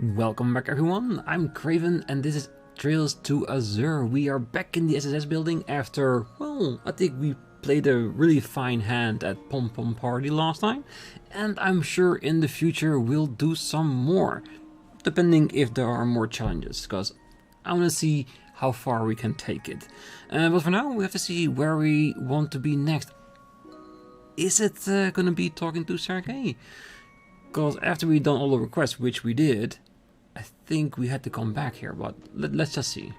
Welcome back everyone, I'm Craven and this is Trails to Azure. We are back in the SSS building after, well, I think we played a really fine hand at Pom Pom Party last time. And I'm sure in the future we'll do some more, depending if there are more challenges, because I want to see how far we can take it. But for now we have to see where we want to be next. Is it gonna be talking to Sergey? Because after we've done all the requests, which we did, I think we had to come back here, but let's just see.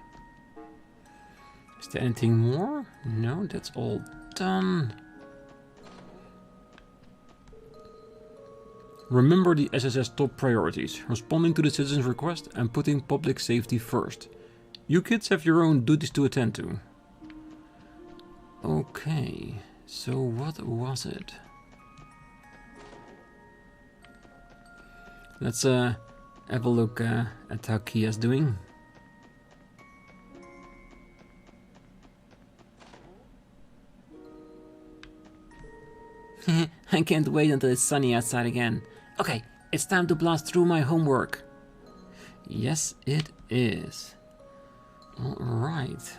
Is there anything more? No, that's all done. Remember the SSS top priorities, responding to the citizens' request and putting public safety first. You kids have your own duties to attend to. Okay, so what was it? Let's have a look at how Kia's doing. I can't wait until it's sunny outside again. Okay, it's time to blast through my homework. Yes, it is. Alright.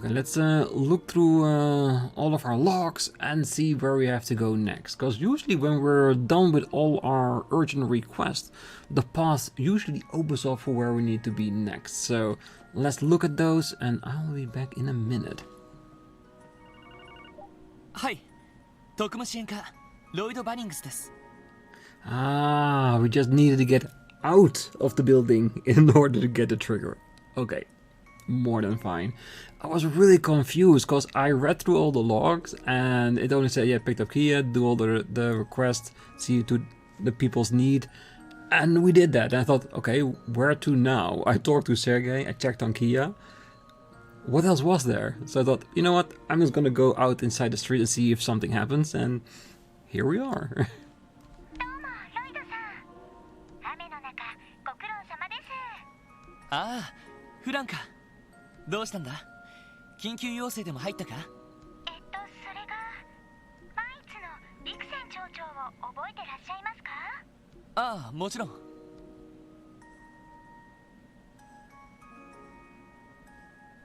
Okay, let's look through all of our logs and see where we have to go next. Because usually when we're done with all our urgent requests, the path usually opens up for where we need to be next. So let's look at those and I'll be back in a minute. Hi, Lloyd desu. Ah, we just needed to get out of the building in order to get the trigger. Okay. More than fine. I was really confused because I read through all the logs and it only said, yeah, picked up Kia, do all the requests, see to the people's need. And we did that. And I thought, okay, where to now? I talked to Sergey, I checked on Kia. What else was there? So I thought, you know what? I'm just gonna go out inside the street and see if something happens. And here we are. Ah, 普段か。どうしたんだ？緊急要請でも入ったか？それがマイツの陸船町長を覚えてらっしゃいますか？ああ、もちろん。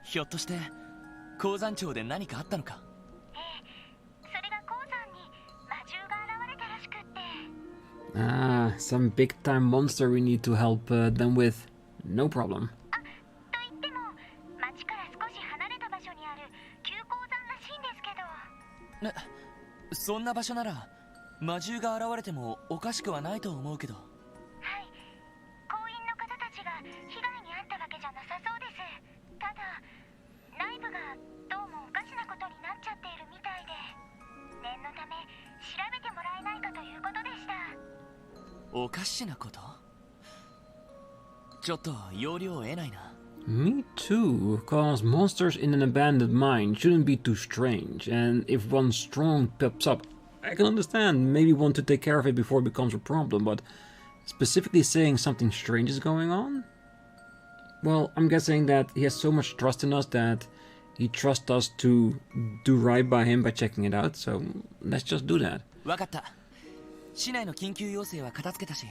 ひょっとして鉱山町で何かあったのか？それが鉱山に魔獣が現れたらしくって。Ah, some big time monster we need to help them with. No problem. そんな場所なら魔獣が現れてもおかしくはないと思うけど。はい、工員の方たちが被害に遭ったわけじゃなさそうです。ただ内部がどうもおかしなことになっちゃっているみたいで、念のため調べてもらえないかということでした。おかしなこと？ちょっと要領を得ないな。Me too, because monsters in an abandoned mine shouldn't be too strange, and if one strong pops up, I can understand, maybe want to take care of it before it becomes a problem, but specifically saying something strange is going on? Well, I'm guessing that he has so much trust in us that he trusts us to do right by him by checking it out, so let's just do that. わかった。市内の緊急要請は片付けたし、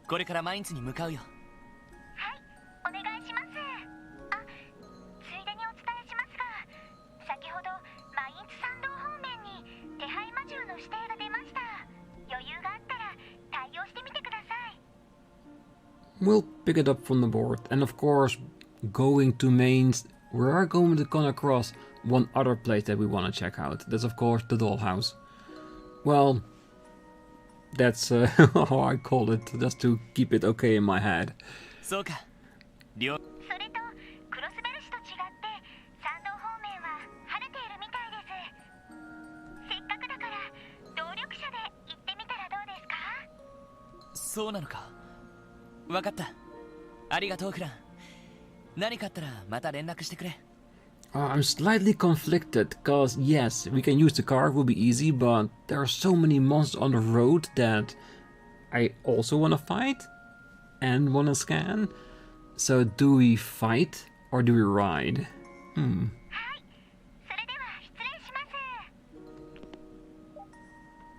これからマインツに向かうよ。We'll pick it up from the board, and of course, going to mains, we are going to come across one other place that we want to check out. That's of course the dollhouse. Well, that's how I call it, just to keep it okay in my head. そうか。それとクロスベル市と違って山道方面は晴れているみたいです。せっかくだから動力車で行ってみたらどうですか？そうなのか。わかった。ありがとう、クラン。何かあったらまた連絡してくれ。I'm slightly conflicted, cause yes, we can use the car, it will be easy, but there are so many monsters on the road that I also want to fight and want to scan. So do we fight or do we ride? はい、それでは失礼します。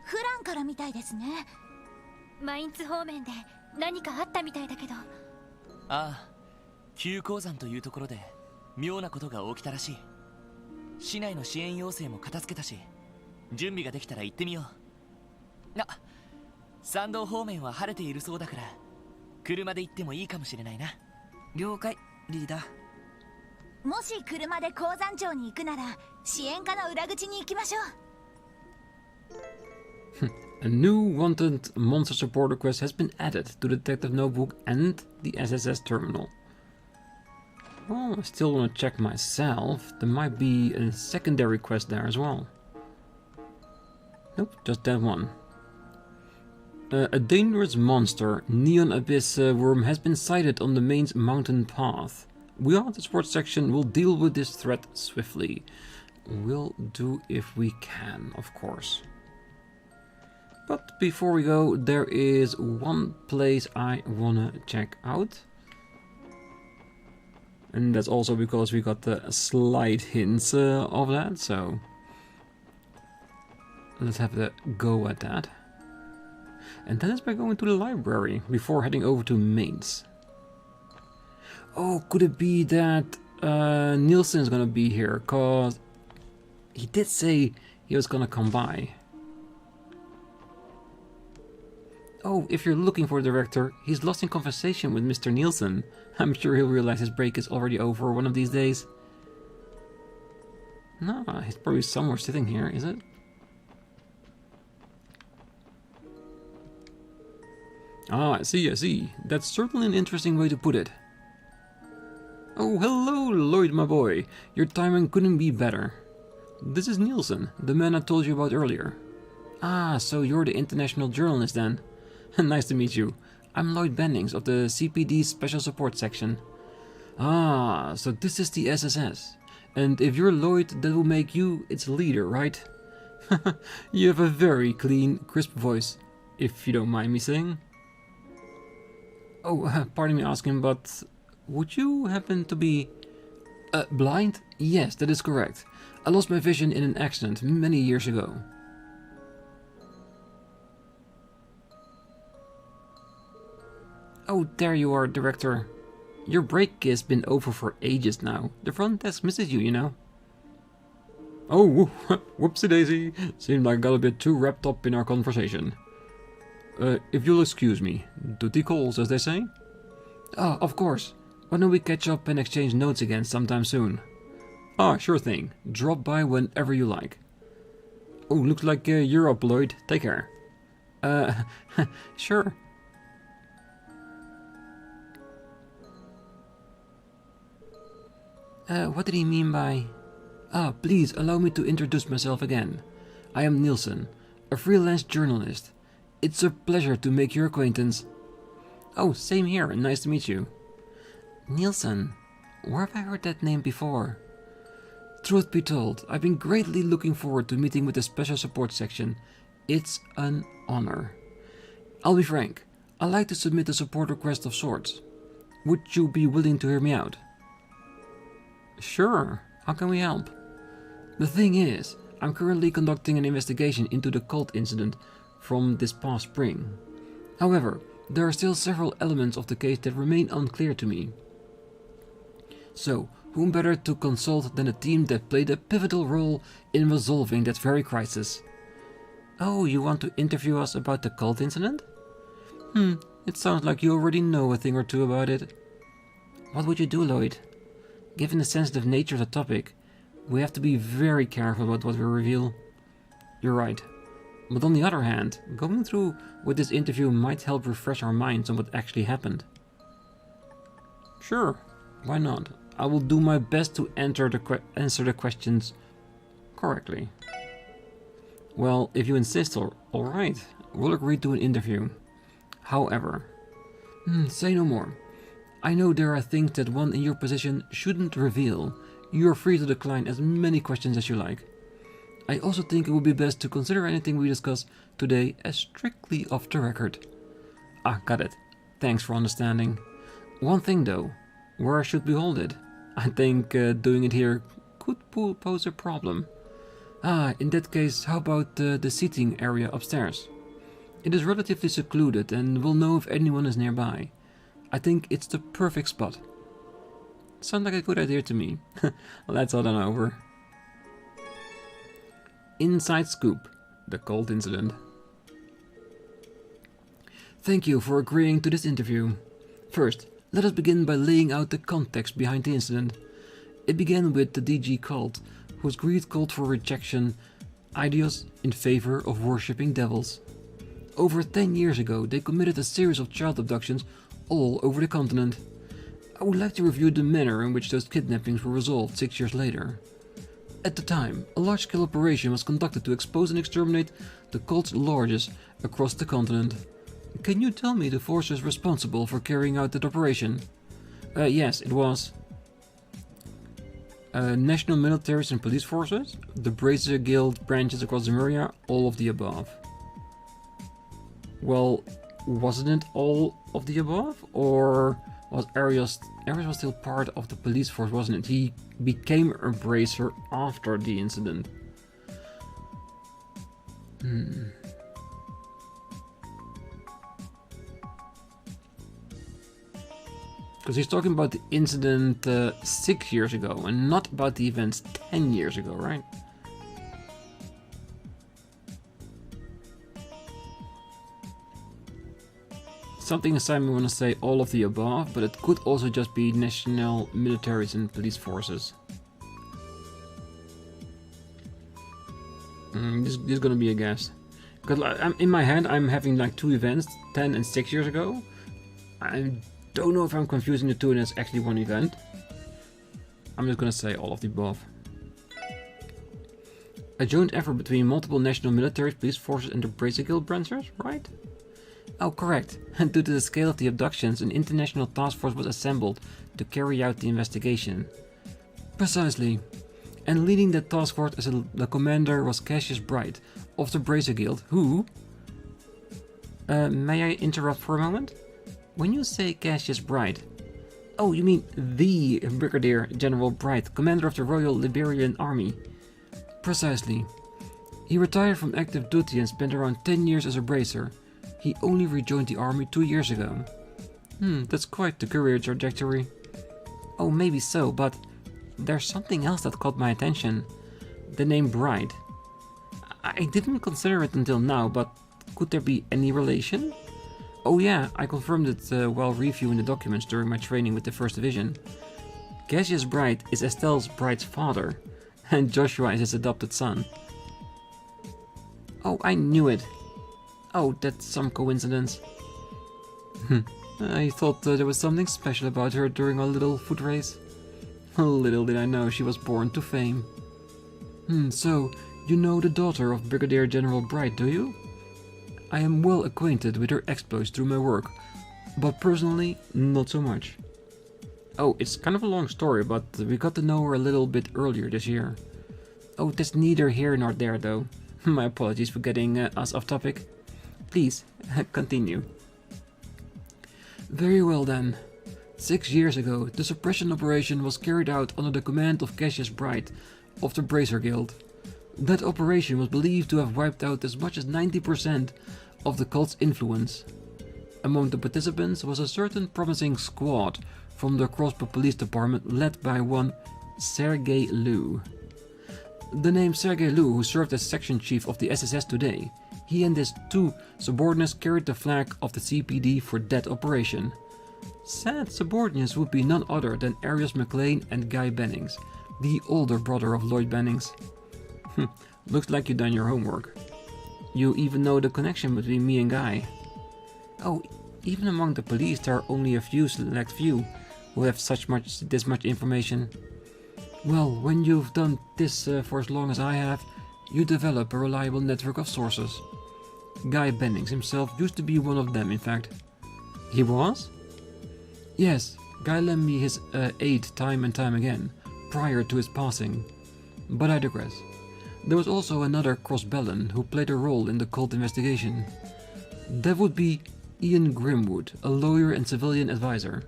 フランからみたいですね。マインツ方面で何かあったみたいだけど。ああ、旧鉱山というところで妙なことが起きたらしい。市内の支援要請も片付けたし、準備ができたら行ってみよう。あ、山道方面は晴れているそうだから車で行ってもいいかもしれないな。了解、リーダー。もし車で鉱山町に行くなら支援課の裏口に行きましょう。A new wanted monster support request has been added to the detective notebook and the SSS terminal. Well, I still want to check myself. There might be a secondary quest there as well. Nope, just that one. A dangerous monster, Neon Abyss worm, has been sighted on the main mountain path. We on the sports section will deal with this threat swiftly. We'll do if we can, of course. But before we go, there is one place I wanna check out. And that's also because we got the slight hints of that, so let's have a go at that. And that is by going to the library before heading over to Mainz. Oh, could it be that Nielsen is gonna be here? Cause he did say he was gonna come by. Oh, if you're looking for the director, he's lost in conversation with Mr. Nielsen. I'm sure he'll realize his break is already over one of these days. No, he's probably somewhere sitting here, is it? Ah, I see, I see. That's certainly an interesting way to put it. Oh, hello, Lloyd, my boy. Your timing couldn't be better. This is Nielsen, the man I told you about earlier. Ah, so you're the international journalist then. Nice to meet you. I'm Lloyd Bendings of the CPD Special Support Section. Ah, so this is the SSS. And if you're Lloyd, that will make you its leader, right? You have a very clean, crisp voice, if you don't mind me saying. Oh, pardon me asking, but would you happen to be blind? Yes, that is correct. I lost my vision in an accident many years ago. Oh, there you are, Director. Your break has been over for ages now. The front desk misses you, you know. Oh, whoopsie daisy. Seemed like I got a bit too wrapped up in our conversation. If you'll excuse me, duty calls, as they say? Ah, of course. Why don't we catch up and exchange notes again sometime soon? Ah, sure thing. Drop by whenever you like. Oh, looks like you're up, Lloyd. Take care. Sure. What did he mean by... Ah, please allow me to introduce myself again. I am Nielsen, a freelance journalist. It's a pleasure to make your acquaintance. Oh, same here, and nice to meet you. Nielsen, where have I heard that name before? Truth be told, I've been greatly looking forward to meeting with the Special Support Section. It's an honor. I'll be frank, I'd like to submit a support request of sorts. Would you be willing to hear me out? Sure, how can we help? The thing is, I'm currently conducting an investigation into the cult incident from this past spring. However, there are still several elements of the case that remain unclear to me. So, whom better to consult than a team that played a pivotal role in resolving that very crisis? Oh, you want to interview us about the cult incident? It sounds like you already know a thing or two about it. What would you do, Lloyd? Given the sensitive nature of the topic, we have to be very careful about what we reveal. You're right. But on the other hand, going through with this interview might help refresh our minds on what actually happened. Sure, why not? I will do my best to answer the questions correctly. Well, if you insist, alright, we'll agree to an interview. However, say no more. I know there are things that one in your position shouldn't reveal. You are free to decline as many questions as you like. I also think it would be best to consider anything we discuss today as strictly off the record. Ah, got it. Thanks for understanding. One thing though, where should we hold it? I think doing it here could pose a problem. Ah, in that case, how about the seating area upstairs? It is relatively secluded and will know if anyone is nearby. I think it's the perfect spot. Sounds like a good idea to me. Let's head on over. Inside Scoop, the cult incident. Thank you for agreeing to this interview. First, let us begin by laying out the context behind the incident. It began with the DG cult, whose greed called for rejection ideas in favor of worshipping devils. Over 10 years ago, they committed a series of child abductions all over the continent. I would like to review the manner in which those kidnappings were resolved 6 years later. At the time, a large-scale operation was conducted to expose and exterminate the cult's largest across the continent. Can you tell me the forces responsible for carrying out that operation? Yes, it was national militaries and police forces, the Brazier Guild branches across Zemuria, all of the above. Well, wasn't it all of the above? Or was Arius was still part of the police force, wasn't it? He became a Bracer after the incident. Because he's talking about the incident 6 years ago and not about the events 10 years ago, right? Something inside me want to say all of the above, but it could also just be national militaries and police forces. This is gonna be a guess. Because in my head I'm having like two events, 10 and 6 years ago. I don't know if I'm confusing the two and it's actually one event. I'm just gonna say all of the above. A joint effort between multiple national militaries, police forces and the Brazier Guild branches, right? Oh, correct. And due to the scale of the abductions, an international task force was assembled to carry out the investigation. Precisely. And leading that task force as the commander was Cassius Bright of the Brazier Guild, who... may I interrupt for a moment? When you say Cassius Bright... Oh, you mean the Brigadier General Bright, commander of the Royal Liberian Army. Precisely. He retired from active duty and spent around 10 years as a bracer. He only rejoined the army 2 years ago. That's quite the career trajectory. Oh, maybe so, but there's something else that caught my attention. The name Bright. I didn't consider it until now, but could there be any relation? Oh yeah, I confirmed it while reviewing the documents during my training with the 1st Division. Cassius Bright is Estelle Bright's father, and Joshua is his adopted son. Oh, I knew it. Oh, that's some coincidence. I thought there was something special about her during our little foot race. Little did I know she was born to fame. So, you know the daughter of Brigadier General Bright, do you? I am well acquainted with her exploits through my work, but personally, not so much. Oh, it's kind of a long story, but we got to know her a little bit earlier this year. Oh, that's neither here nor there, though. My apologies for getting us off topic. Please, continue. Very well then. 6 years ago, the suppression operation was carried out under the command of Cassius Bright of the Bracer Guild. That operation was believed to have wiped out as much as 90% of the cult's influence. Among the participants was a certain promising squad from the Crossbell Police Department led by one Sergei Liu. The name Sergei Liu, who served as section chief of the SSS today, he and his 2 subordinates carried the flag of the CPD for that operation. Said subordinates would be none other than Arius McLean and Guy Bennings, the older brother of Lloyd Bennings. Looks like you've done your homework. You even know the connection between me and Guy. Oh, even among the police there are only a select few who have this much information. Well, when you've done this for as long as I have, you develop a reliable network of sources. Guy Bennings himself used to be one of them, in fact. He was? Yes, Guy lent me his aid time and time again, prior to his passing. But I digress. There was also another Crossbellan who played a role in the cult investigation. That would be Ian Grimwood, a lawyer and civilian advisor.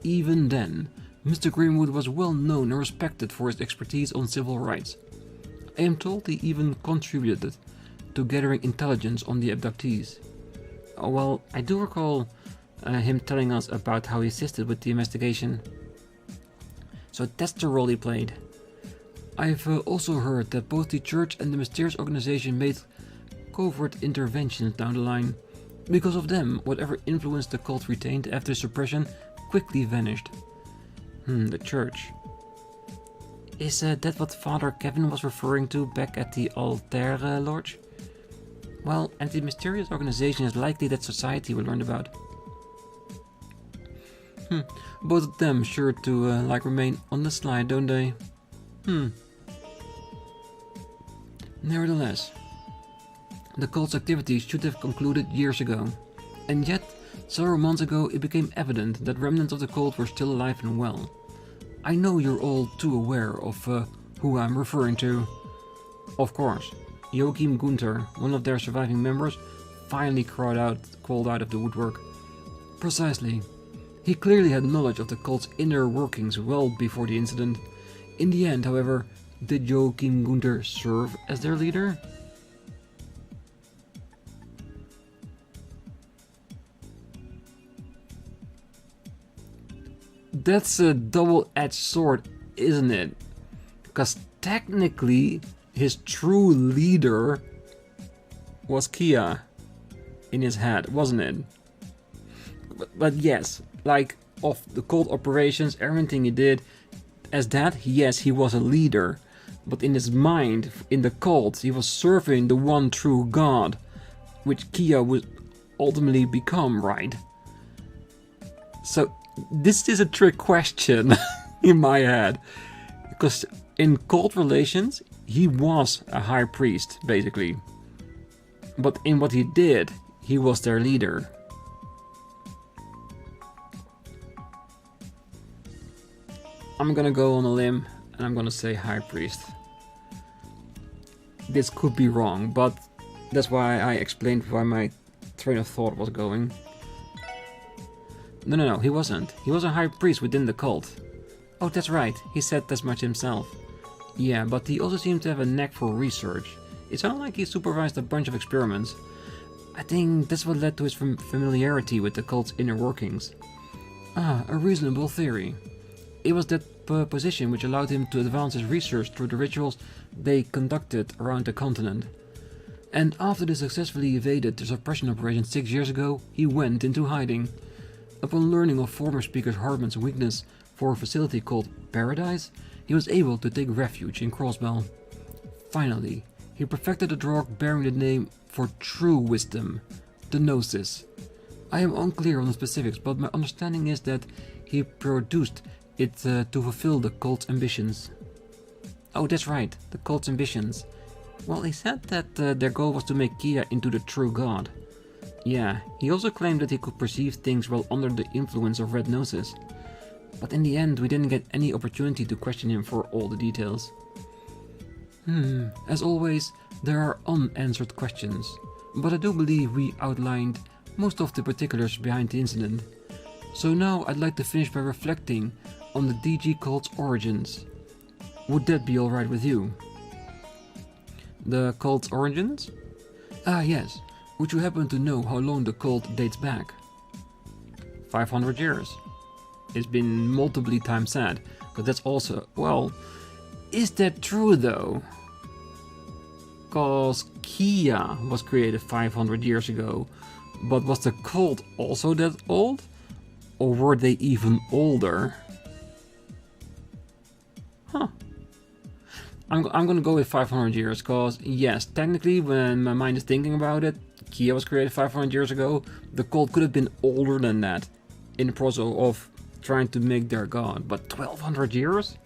Even then, Mr. Grimwood was well known and respected for his expertise on civil rights. I am told he even contributed to gathering intelligence on the abductees. Oh, well, I do recall him telling us about how he assisted with the investigation. So that's the role he played. I've also heard that both the church and the mysterious organization made covert interventions down the line. Because of them, whatever influence the cult retained after suppression quickly vanished. The church. Is that what Father Kevin was referring to back at the Ulterior Lodge? Well, and the mysterious organization is likely that society we learned about. Both of them sure to remain on the slide, don't they? Nevertheless, the cult's activities should have concluded years ago, and yet, several months ago it became evident that remnants of the cult were still alive and well. I know you're all too aware of who I'm referring to. Of course, Joachim Gunther, one of their surviving members, finally crawled out of the woodwork. Precisely. He clearly had knowledge of the cult's inner workings well before the incident. In the end, however, did Joachim Gunther serve as their leader? That's a double-edged sword, isn't it? Because technically, his true leader was Kia in his head, wasn't it? But yes, like, of the cult operations, everything he did, as that, yes, he was a leader. But in his mind, in the cult, he was serving the one true God, which Kia would ultimately become, right? So, this is a trick question in my head. Because in cult relations, he was a high priest, basically. But in what he did, he was their leader. I'm gonna go on a limb and I'm gonna say high priest. This could be wrong, but that's why I explained why my train of thought was going. No, he wasn't. He was a high priest within the cult. Oh, that's right, he said as much himself. Yeah, but he also seemed to have a knack for research. It sounded like he supervised a bunch of experiments. I think that's what led to his familiarity with the cult's inner workings. Ah, a reasonable theory. It was that position which allowed him to advance his research through the rituals they conducted around the continent. And after they successfully evaded the suppression operation 6 years ago, he went into hiding. Upon learning of former speaker Hartman's weakness for a facility called Paradise, he was able to take refuge in Crossbell. Finally, he perfected a drug bearing the name for true wisdom, the Gnosis. I am unclear on the specifics, but my understanding is that he produced it to fulfill the cult's ambitions. Oh, that's right, the cult's ambitions. Well, he said that their goal was to make Kia into the true god. Yeah, he also claimed that he could perceive things while under the influence of red gnosis. But in the end, we didn't get any opportunity to question him for all the details. As always, there are unanswered questions, but I do believe we outlined most of the particulars behind the incident. So now I'd like to finish by reflecting on the DG cult's origins. Would that be alright with you? The cult's origins? Ah, yes. Would you happen to know how long the cult dates back? 500 years. It's been multiple times said, but that's also... Well, is that true though? Cause Kia was created 500 years ago, but was the cult also that old? Or were they even older? Huh. I'm gonna go with 500 years, cause yes, technically when my mind is thinking about it, Kia was created 500 years ago, the cult could have been older than that in the process of trying to make their god, but 1200 years?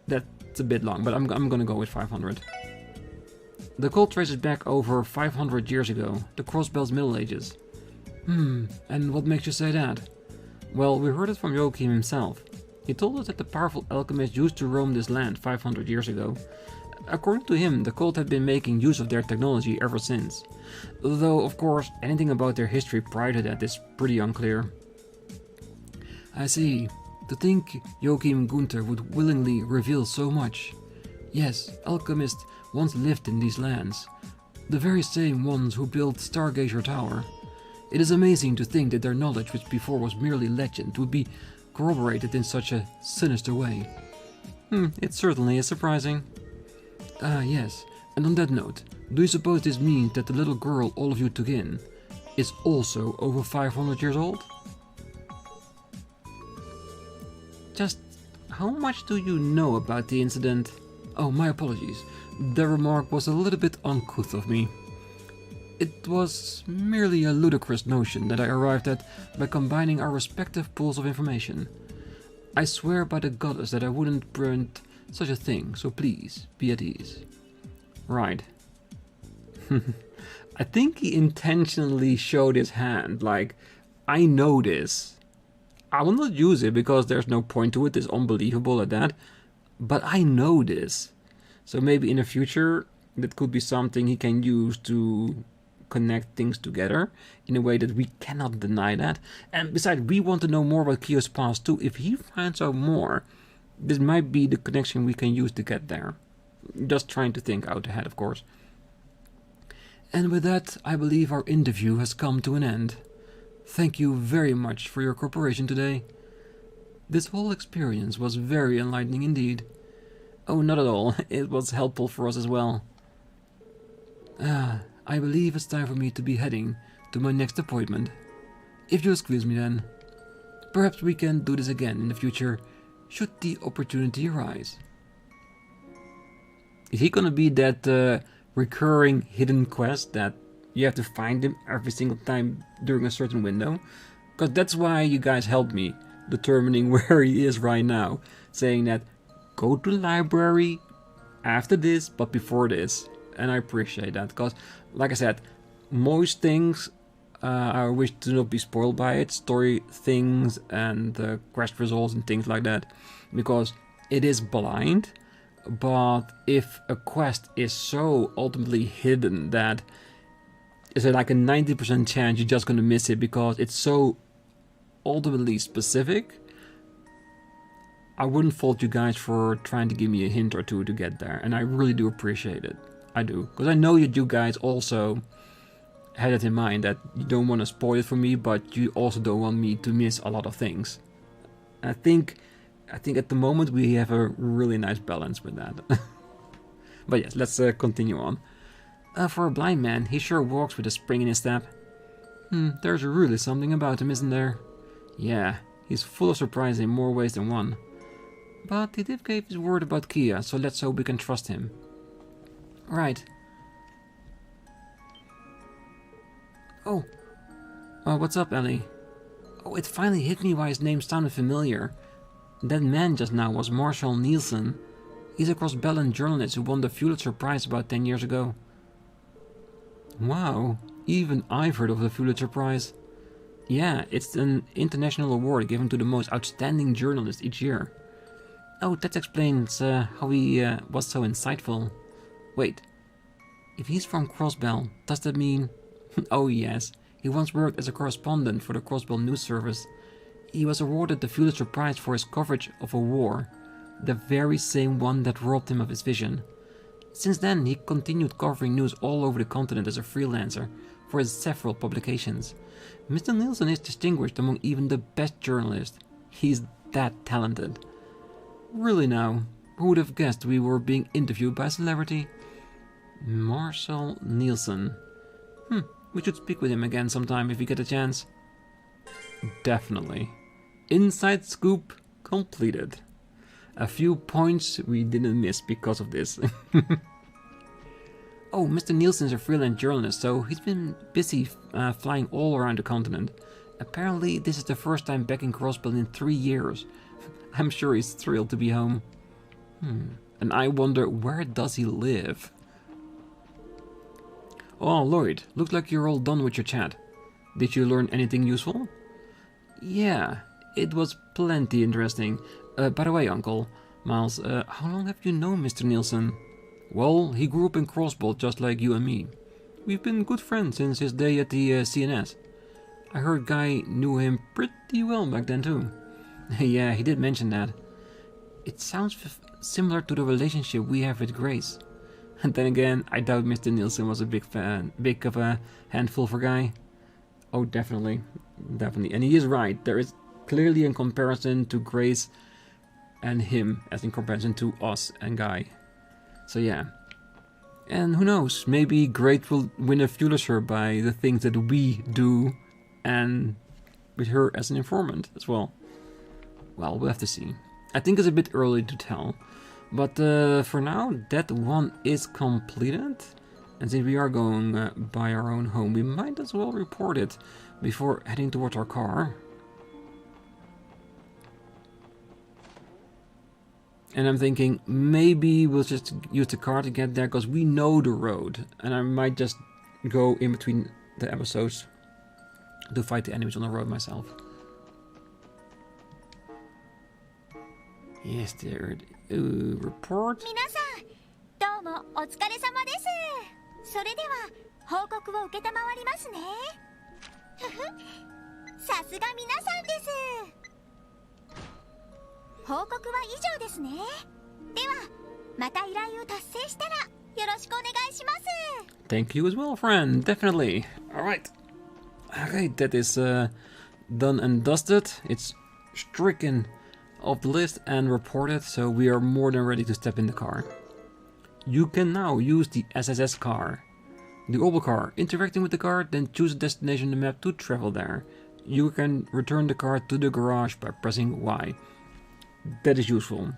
That's a bit long, but I'm gonna go with 500. The cult traces back over 500 years ago, the Crossbell's Middle Ages. And what makes you say that? Well, we heard it from Joachim himself. He told us that the powerful alchemists used to roam this land 500 years ago. According to him, the cult had been making use of their technology ever since. Though, of course, anything about their history prior to that is pretty unclear. I see. To think Joachim Gunther would willingly reveal so much. Yes, alchemists once lived in these lands. The very same ones who built Stargazer Tower. It is amazing to think that their knowledge, which before was merely legend, would be corroborated in such a sinister way. It certainly is surprising. Yes, and on that note, do you suppose this means that the little girl all of you took in is also over 500 years old? Just how much do you know about the incident? Oh, my apologies. The remark was a little bit uncouth of me. It was merely a ludicrous notion that I arrived at by combining our respective pools of information. I swear by the goddess that I wouldn't print such a thing, so please, be at ease. Right. I think he intentionally showed his hand, like, I know this. I will not use it because there's no point to it, it's unbelievable at that, but I know this. So maybe in the future, that could be something he can use to connect things together in a way that we cannot deny that. And besides, we want to know more about Kyo's past too. If he finds out more, this might be the connection we can use to get there. Just trying to think out ahead, of course. And with that, I believe our interview has come to an end. Thank you very much for your cooperation today. This whole experience was very enlightening indeed. Oh, not at all. It was helpful for us as well. I believe it's time for me to be heading to my next appointment. If you'll excuse me then. Perhaps we can do this again in the future, should the opportunity arise. Is he gonna be that recurring hidden quest that you have to find him every single time during a certain window? Because that's why you guys helped me determining where he is right now. Saying that, go to the library after this, but before this. And I appreciate that, because, like I said, most things I wish to not be spoiled by it. Story things and quest results and things like that. Because it is blind, but if a quest is so ultimately hidden that is like a 90% chance you're just going to miss it because it's so ultimately specific, I wouldn't fault you guys for trying to give me a hint or two to get there, and I really do appreciate it. I do, because I know that you guys also had it in mind that you don't want to spoil it for me, but you also don't want me to miss a lot of things. I think at the moment we have a really nice balance with that. But yes, let's continue on. For a blind man, he sure walks with a spring in his step. There's really something about him, isn't there? Yeah, he's full of surprise in more ways than one. But he did give his word about Kia, so let's hope we can trust him. Right. Oh, what's up, Ellie? Oh, it finally hit me why his name sounded familiar. That man just now was Mr Nielsen. He's a Crossbell journalist who won the Pulitzer Prize about 10 years ago. Wow, even I've heard of the Pulitzer Prize. Yeah, it's an international award given to the most outstanding journalist each year. Oh, that explains how he was so insightful. Wait, if he's from Crossbell, does that mean... Oh yes, he once worked as a correspondent for the Crossbell news service. He was awarded the Pulitzer Prize for his coverage of a war, the very same one that robbed him of his vision. Since then, he continued covering news all over the continent as a freelancer for his several publications. Mr. Nielsen is distinguished among even the best journalists. He's that talented. Really now, who would have guessed we were being interviewed by a celebrity? Mr. Nielsen. We should speak with him again sometime if we get a chance. Definitely. Inside scoop completed. A few points we didn't miss because of this. Oh, Mr. Nielsen's a freelance journalist, so he's been busy flying all around the continent. Apparently, this is the first time back in Crossbell in 3 years. I'm sure he's thrilled to be home. And I wonder, where does he live? Oh, Lloyd, looks like you're all done with your chat. Did you learn anything useful? Yeah, it was plenty interesting. By the way, Uncle Miles, how long have you known Mr. Nielsen? Well, he grew up in Crossbell just like you and me. We've been good friends since his day at the CNS. I heard Guy knew him pretty well back then too. Yeah, he did mention that. It sounds similar to the relationship we have with Grace. And then again, I doubt Mr. Nielsen was a big of a handful for guy. Oh, definitely. Definitely. And he is right. There is clearly a comparison to Grace and him, as in comparison to us and Guy. So yeah. And who knows, maybe Grace will win a few by the things that we do, and with her as an informant as well. Well, we'll have to see. I think it's a bit early to tell. But for now, that one is completed. And since we are going by our own home, we might as well report it before heading towards our car. And I'm thinking maybe we'll just use the car to get there because we know the road. And I might just go in between the episodes to fight the enemies on the road myself. Yes, there. Report. 皆さん、どうもお疲れ様です。それでは報告を受けたまわりますね。ふふ、さすが皆さんです。報告は以上ですね。では、また依頼を達成したらよろしくお願いします。Thank you as well, friend. Definitely. All right. Okay, that is done and dusted. It's stricken off the list and reported, so we are more than ready to step in the car. You can now use the SSS car. The oval car. Interacting with the car, then choose a destination on the map to travel there. You can return the car to the garage by pressing Y. That is useful.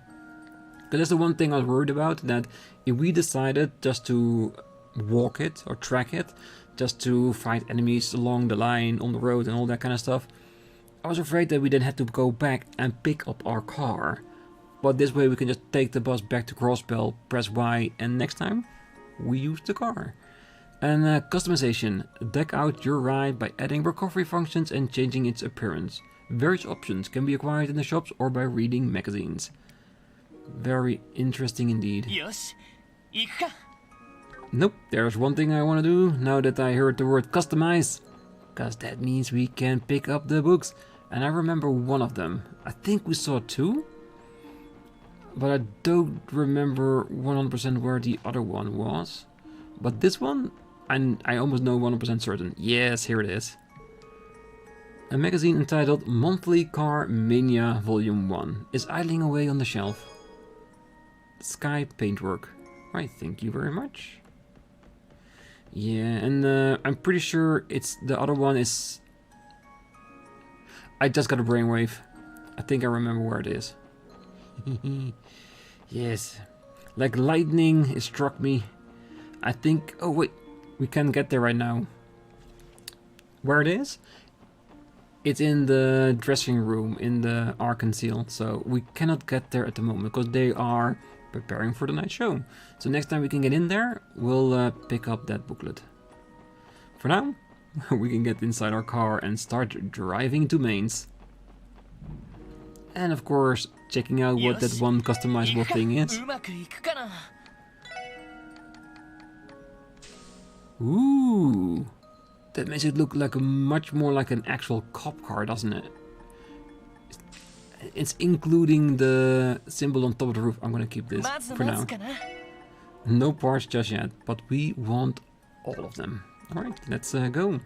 Because that's the one thing I was worried about, that if we decided just to walk it or track it, just to fight enemies along the line, on the road and all that kind of stuff, I was afraid that we then had to go back and pick up our car. But this way we can just take the bus back to Crossbell, press Y, and next time we use the car. And customization. Deck out your ride by adding recovery functions and changing its appearance. Various options can be acquired in the shops or by reading magazines. Very interesting indeed. Nope, there's one thing I want to do now that I heard the word customize. Because that means we can pick up the books. And I remember one of them. I think we saw two. But I don't remember 100% where the other one was. But this one, I almost know 100% certain. Yes, here it is. A magazine entitled Monthly Car Mania Volume 1 is idling away on the shelf. Sky paintwork. Right, thank you very much. Yeah, and I'm pretty sure it's the other one is... I just got a brainwave. I think I remember where it is. Yes. Like lightning, it struck me. I think... Oh wait, we can get there right now. Where it is? It's in the dressing room in the Ark Seal, so we cannot get there at the moment because they are preparing for the night show. So next time we can get in there, we'll pick up that booklet. For now, we can get inside our car and start driving to Mainz. And of course, checking out what that one customizable thing is. Ooh! That makes it look like much more like an actual cop car, doesn't it? It's including the symbol on top of the roof. I'm gonna keep this for now. No parts just yet, but we want all of them. Alright, let's go.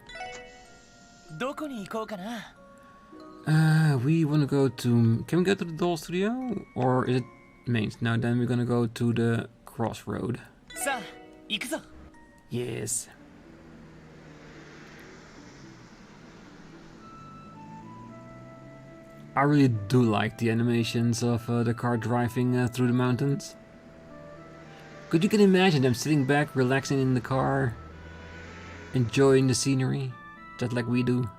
We wanna go to... Can we go to the doll studio? Or is it Mainz? No, then we're gonna go to the crossroad. Yes. I really do like the animations of the car driving through the mountains. Because you can imagine them sitting back, relaxing in the car, enjoying the scenery, just like we do.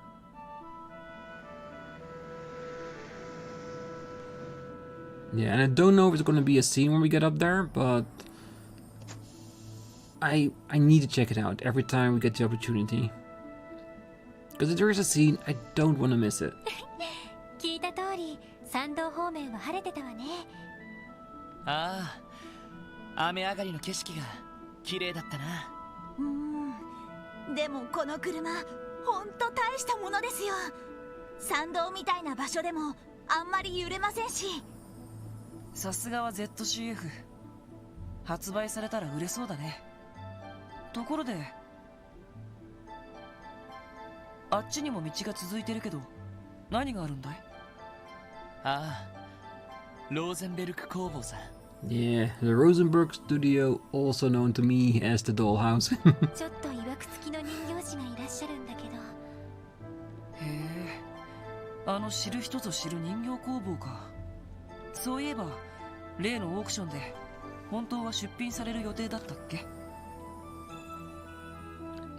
Yeah, and I don't know if it's going to be a scene when we get up there, but I need to check it out every time we get the opportunity. Because if there is a scene, I don't want to miss it. 聞いた通り、山道方面は晴れてたわね。ああ、雨上がりの景色が綺麗だったな。でもこの車、ほんと大したものですよ。山道みたいな場所でもあんまり揺れませんし。さすがは ZCF。発売されたら売れそうだね。ところで、あっちにも道が続いてるけど、何があるんだい？ああ、ローゼンベルク工房さ。Yeah, the Rosenberg studio, also known to me as the dollhouse. ちょっと曰く付きの人形師がいらっしゃるんだけど。へえ、あの知る人ぞ知る人形工房か。そういえば例のオークションで本当は出品される予定だったっけ？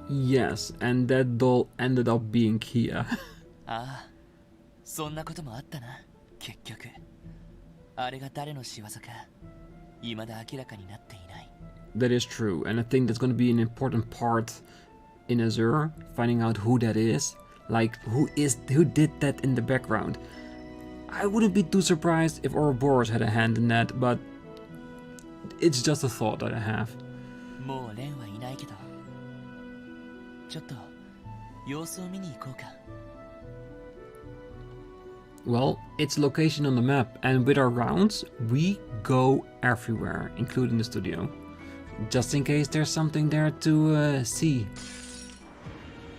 Yes, and that doll ended up being Kia. ああ、そんなこともあったな。結局あれが誰の仕業か未だ明らかになっていない。 That is true, and I think that's going to be an important part in Azure, finding out who that is. Like, who did that in the background. I wouldn't be too surprised if Ouroboros had a hand in that, but it's just a thought that I have. もうレンはいないけど、ちょっと様子を見に行こうか。Well, it's a location on the map, and with our rounds, we go everywhere, including the studio. Just in case there's something there to see.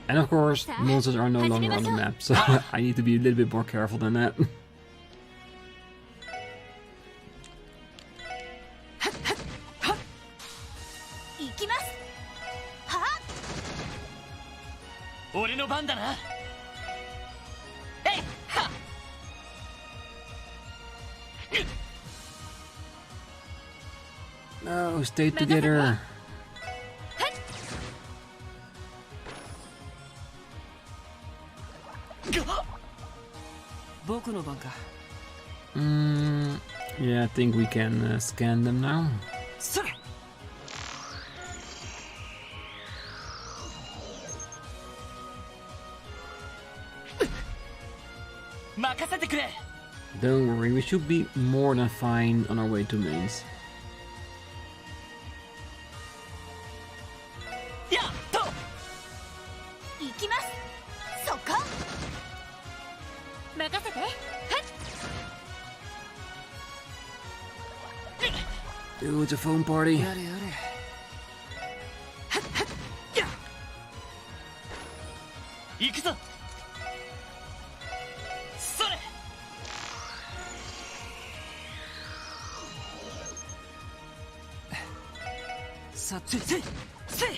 And of course, monsters are no longer on the map, so I need to be a little bit more careful than that. 行きます。はあ。俺の番だな。えいはっ。No, stay together. 僕の番か。Yeah, I think we can scan them now. それ。任せてくれ。 Don't worry, we should be more than fine on our way to mains. やっと。行きます。そこ。任せて。Dude, it's a phone party. やれやれ。行くぞ。それ。さてせいせい。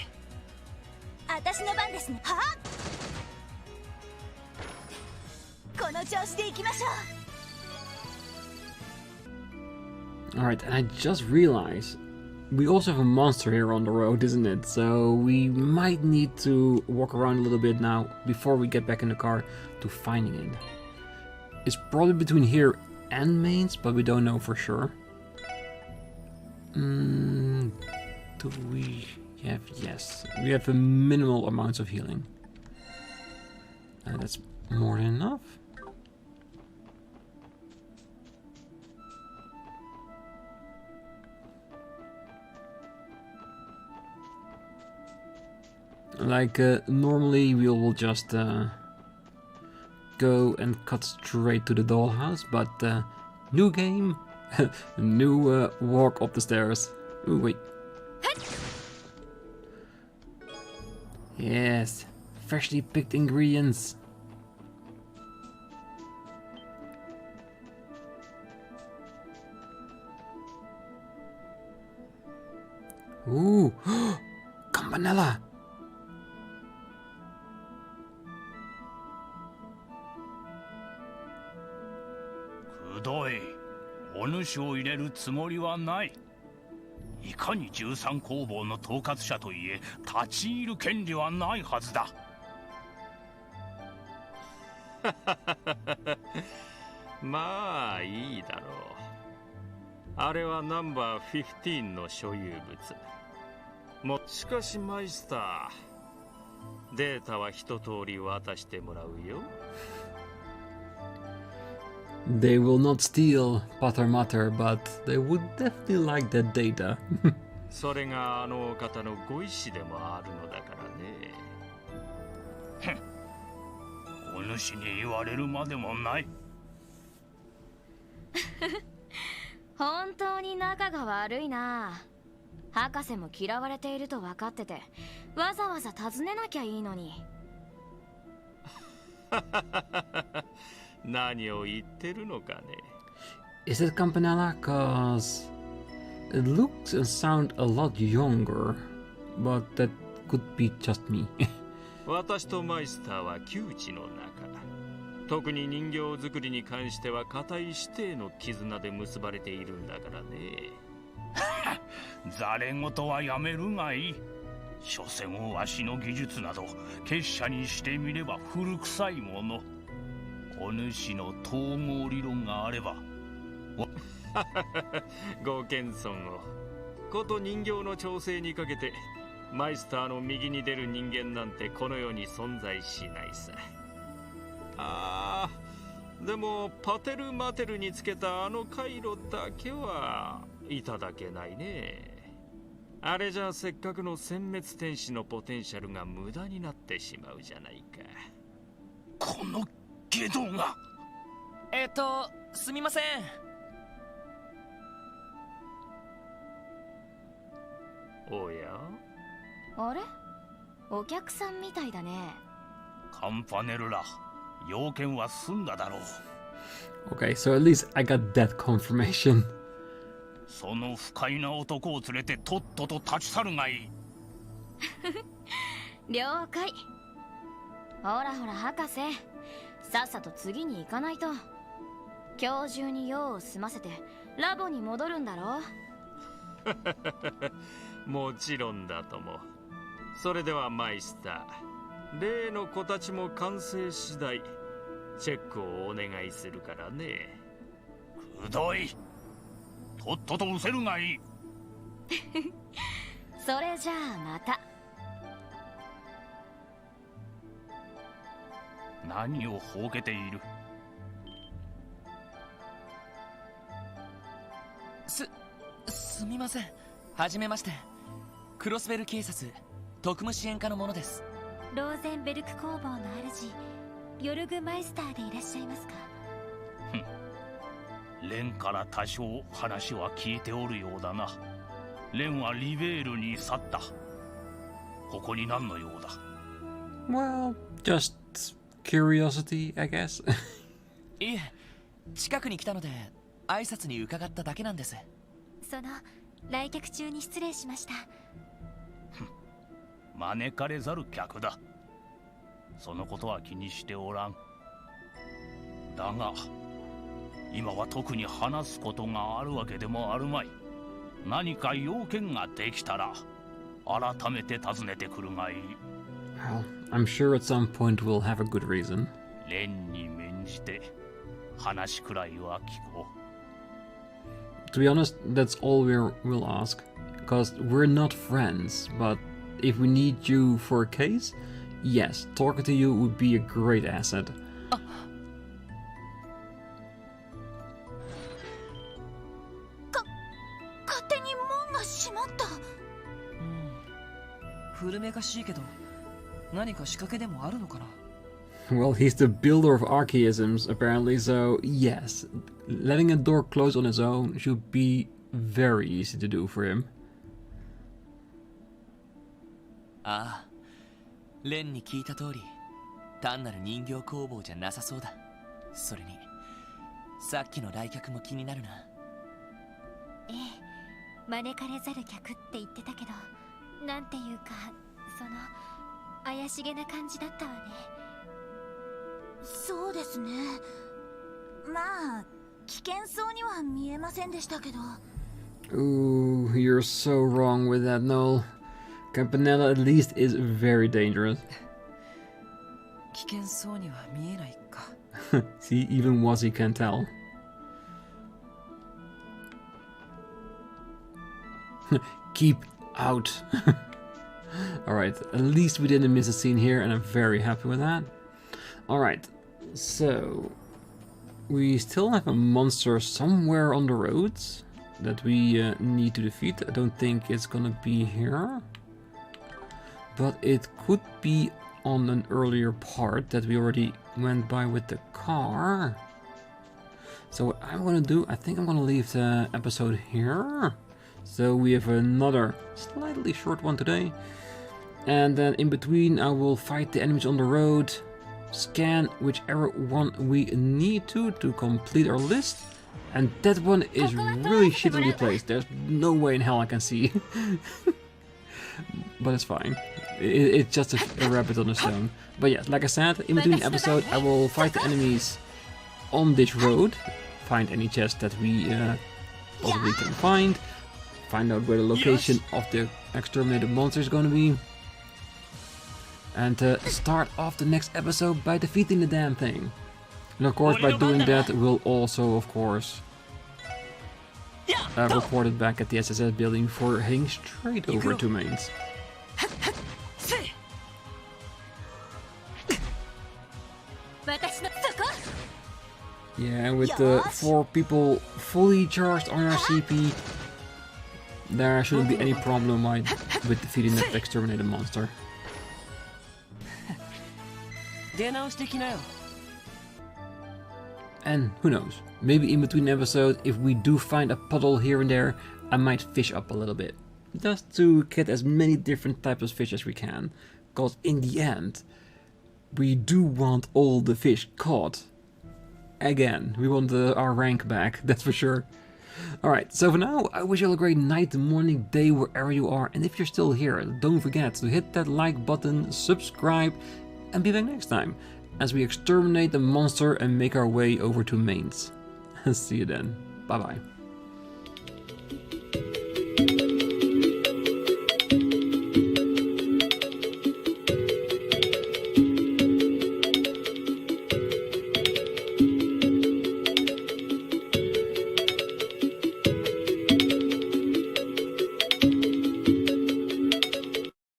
私の番ですね。はあ。この調子で行きましょう。Alright, and I just realized we also have a monster here on the road, isn't it? So we might need to walk around a little bit now before we get back in the car to finding it. It's probably between here and mains, but we don't know for sure. Do we have... Yes, we have a minimal amounts of healing. That's more than enough. Like, normally we will just go and cut straight to the dollhouse, but new game, new walk up the stairs. Ooh, wait. Yes, freshly picked ingredients. Ooh, Campanella. くどい。お主を入れるつもりはない。いかに13工房の統括者といえ、立ち入る権利はないはずだ。まあいいだろう。あれはナンバー15の所有物。しかしマイスター、データは一通り渡してもらうよ。They will not steal Pater Mater, but they would definitely like that data. それがあのお方のご意志でもあるのだからね。お主に言われるまでもない。本当に仲が悪いな。博士も嫌われていると分かってて、わざわざ訪ねなきゃいいのに。何を言ってるのかね。Is it Campanella? Cause it looks and sound a lot younger, but that could be just me. 私とマイスターは旧知の仲。特に人形作りに関しては固い師弟の絆で結ばれているんだからね。ざれ言はやめるがいい。所詮わしの技術など結社にしてみれば古臭いもの。お主の統合理論があれば。ご謙遜を。こと人形の調整にかけてマイスターの右に出る人間なんてこの世に存在しないさ。ああ、でもパテルマテルにつけたあの回路だけはいただけないね。あれじゃせっかくの殲滅天使のポテンシャルが無駄になってしまうじゃないか。この下道が。すみません。おや？あれ？お客さんみたいだね。カンパネルラ、要件は済んだだろう。Okay, so at least I got that confirmation. その不快な男を連れてとっとと立ち去るがいい。了解。ほらほら博士、さっさと次に行かないと。今日中に用を済ませてラボに戻るんだろ。もちろんだとも。それではマイスター、例の子たちも完成次第チェックをお願いするからね。くどい。とっとと失せるがいい。それじゃあまた。何をほうけている。すみません。はじめまして。クロスベル警察特務支援課の者です。ローゼンベルク工房の主、ヨルグマイスターでいらっしゃいますか？レンから多少話は聞いておるようだな。レンはリベールに去った。ここに何の用だ？ Well, just curiosity, I guess. いえ、近くに来たので挨拶に伺っただけなんです。その来客中に失礼しました。招かれざる客だ。そのことは気にしておらん。だが今は特に話すことがあるわけでもあるまい。何か要件ができたら改めて尋ねてくるがいい。Well, I'm sure at some point we'll have a good reason. レンに免じて話くらいは聞こう。To be honest, that's all we'll ask, because we're not friends, but if we need you for a case, yes, talking to you would be a great asset. 勝手に門が閉まった。古めかしいけど、何か仕掛けでもあるのかな。Well, he's the builder of archaisms, apparently, so yes, letting a door close on its own should be very easy to do for him. ああ、レンに聞いた通り、単なる人形工房じゃなさそうだ。それに、さっきの来客も気になるな。ええ、招かれざる客って言ってたけど、なんていうか、怪しげな感じだったわね。そうですね。まあ、危険そうには見えませんでしたけど。Ooh, you're so wrong with that, Noel. Campanella at least is very dangerous. 危険そうには見えないか。See, even Wazzy can tell. Keep out. Alright, at least we didn't miss a scene here, and I'm very happy with that. Alright, so we still have a monster somewhere on the roads that we need to defeat. I don't think it's gonna be here, but it could be on an earlier part that we already went by with the car. So what I'm gonna do, I think I'm gonna leave the episode here. So we have another slightly short one today. And then in between I will fight the enemies on the road, scan whichever one we need to complete our list. And that one is really shittily placed. There's no way in hell I can see. But it's fine. It's just a rabbit on a stone. But yes, like I said, in between episode I will fight the enemies on this road. Find any chest that we possibly can find. Find out where the location of the exterminated monster is going to be. And start off the next episode by defeating the damn thing. And of course, by doing that, we'll also, of course, report it back at the SSS building for heading straight over to mains. Yeah, with the 4 people fully charged on our CP, there shouldn't be any problem with defeating that exterminated monster. And who knows, maybe in between episodes, if we do find a puddle here and there, I might fish up a little bit. Just to get as many different types of fish as we can. Because in the end, we do want all the fish caught. Again, we want our rank back, that's for sure. Alright, so for now, I wish you all a great night, morning, day, wherever you are. And if you're still here, don't forget to hit that like button, subscribe, and be back next time as we exterminate the monster and make our way over to mains. See you then. Bye bye.